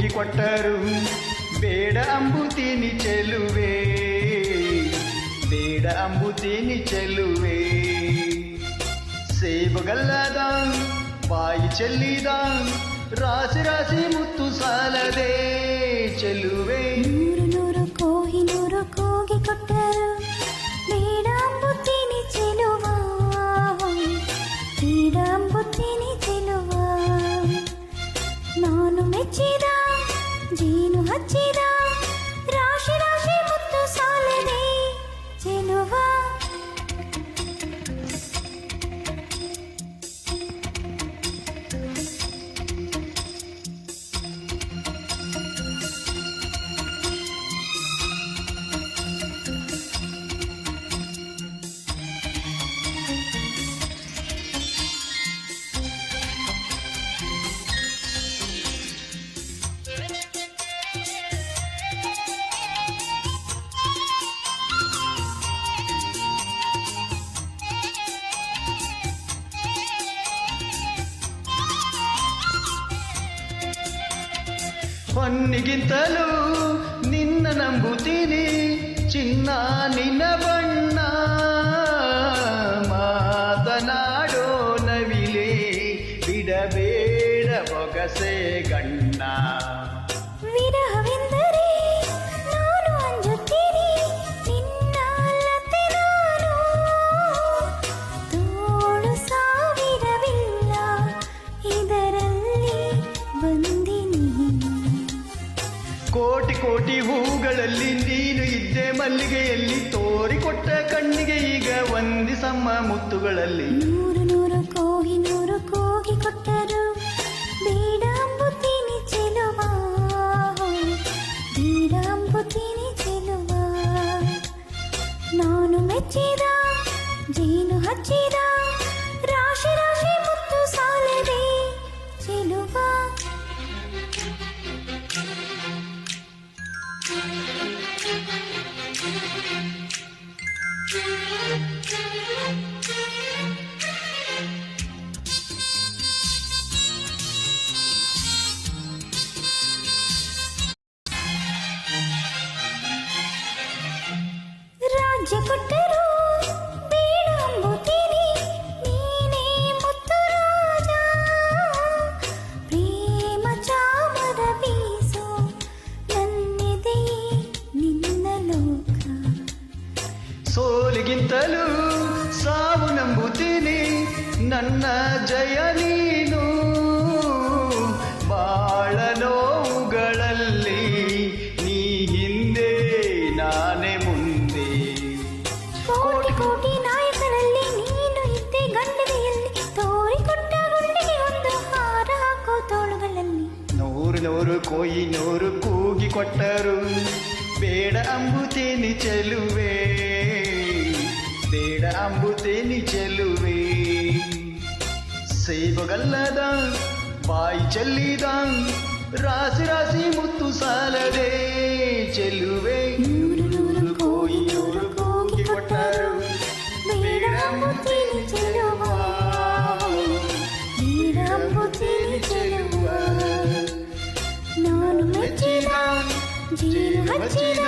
ಕೂಗಿ ಕೊಟ್ಟರು ಬೇಡ ಅಂಬುತ್ತೀನಿ ಚೆಲುವೆ, ಬೇಡ ಅಂಬುತ್ತೀನಿ ಚೆಲುವೆ. ಸೇಬುಗಲ್ಲದ ಬಾಯಿ ಚೆಲ್ಲಿದ ರಾಶಿ ರಾಶಿ ಮುತ್ತು ಸಾಲದೆ ಚೆಲುವೆ. ನೂರು ನೂರು ಕೂಗಿ ಕೊಟ್ಟರು ಬೇಡ ಅಂಬುತ್ತೀನಿ ಚೆಲುವ, ಬೇಡ ಅಂಬುತ್ತೀನಿ ಚೆಲುವ. ನಾನು ಮೆಚ್ಚಿದ ಜೇನು ಹಚ್ಚಿದ ರಾಶಿ ರಾಶಿ ಮುತ್ತು ಸಾಲದೆ ಚೆಲುವ. ಹೊನ್ನಿಗಿಂತಲೂ ನಿನ್ನ ನಂಬುತ್ತೀನಿ ಚಿನ್ನ ನಿನ್ನ ಬಣ್ಣ. ಮಾತನಾಡೋ ನವಿಲೆ ಬಿಡಬೇಡ ಬೊಗಸೆ ಗಣ್ಣ. ವಿರಹವೆಂದರೆ ನಾನು ಅಂಜುತ್ತೀನಿ ನಿನ್ನ ಲತೆ ನಾನು. ತೋಳು ಸಾವಿರವಿಲ್ಲ ಇದರಲ್ಲಿ ಬಂದಿನಿ. ಕೋಟಿ ಕೋಟಿ ಹೂಗಳಲ್ಲಿ ನೀನು ಇದ್ದೆ ಮಲ್ಲಿಗೆಯಲ್ಲಿ, ತೋರಿಕೊಟ್ಟ ಕಣ್ಣಿಗೆ ಈಗ ವಂದಿಸಮ್ಮ ಮುತ್ತುಗಳಲ್ಲಿ. ನೂರು ನೂರು ಕೂಗಿ ಕೊಟ್ಟರು ಬೇಡ ಅಂಬುತ್ತೀನಿ ಚೆಲುವ, ಬೇಡ ಅಂಬುತ್ತೀನಿ ಚೆಲುವ. ನಾನು ಮೆಚ್ಚಿದ ಜೇನು ಹಚ್ಚಿದ ರಾಶಿ ರಾಶಿ ಮುತ್ತು ಸಾಲದೆ ಚೆಲುವ. ರಾಜ್ಯ ಕೊಟ್ಟರು ಬೇಡ ಅಂಬುತ್ತೀನಿ ನೀನೇ ಮುತ್ತು ರಾಜ. ಪ್ರೇಮ ಚಾಮರ ಬೀಸು ನನ್ನೆದೆಯೇ ನಿನ್ನ ಲೋಕ. ಸೋಲಿಗಿಂತಲೂ ಸಾವು ನಂಬುತ್ತೀನಿ ನನ್ನ ಜಯ ನೀನು. ಬಾಳ ನೋವುಗಳಲ್ಲಿ ನೀ ಹಿಂದೆ ನಾನೇ ಮುಂದೆ. ಕೋಟಿ ಕೋಟಿ ನಾಯಕರಲ್ಲಿ ನೀನು ಇದ್ದೆ ಗಂಡನೆಯಲ್ಲಿ, ತೋರಿಕೊಟ್ಟ ಗುಂಡಿಗೆ ಒಂದು ಹಾರ ಹಾಕೋ ತೋಳುಗಳಲ್ಲಿ. ನೂರು ನೂರು ಕೂಗಿ ಕೊಟ್ಟರು ಬೇಡ ಅಂಬುತ್ತೀನಿ ಚೆಲುವೆ, ಬೇಡ ಅಂಬುತ್ತೀನಿ ಚೆಲುವೆ. ಸೇಬುಗಲ್ಲದ ಬಾಯಿ ಚೆಲ್ಲಿದ ರಾಶಿ ರಾಶಿ ಮುತ್ತು ಸಾಲದೆ ಚೆಲುವೆ. ನೂರು ನೂರು ಕೂಗಿ ಕೊಟ್ಟರು ಬೇಡ ಅಂಬುತ್ತೀನಿ ಚೆಲುವ, ಬೇಡ ಅಂಬುತ್ತೀನಿ ಚೆಲುವ. ನಾನು ಮೆಚ್ಚಿದ ಜೇನು ಹಚ್ಚಿದ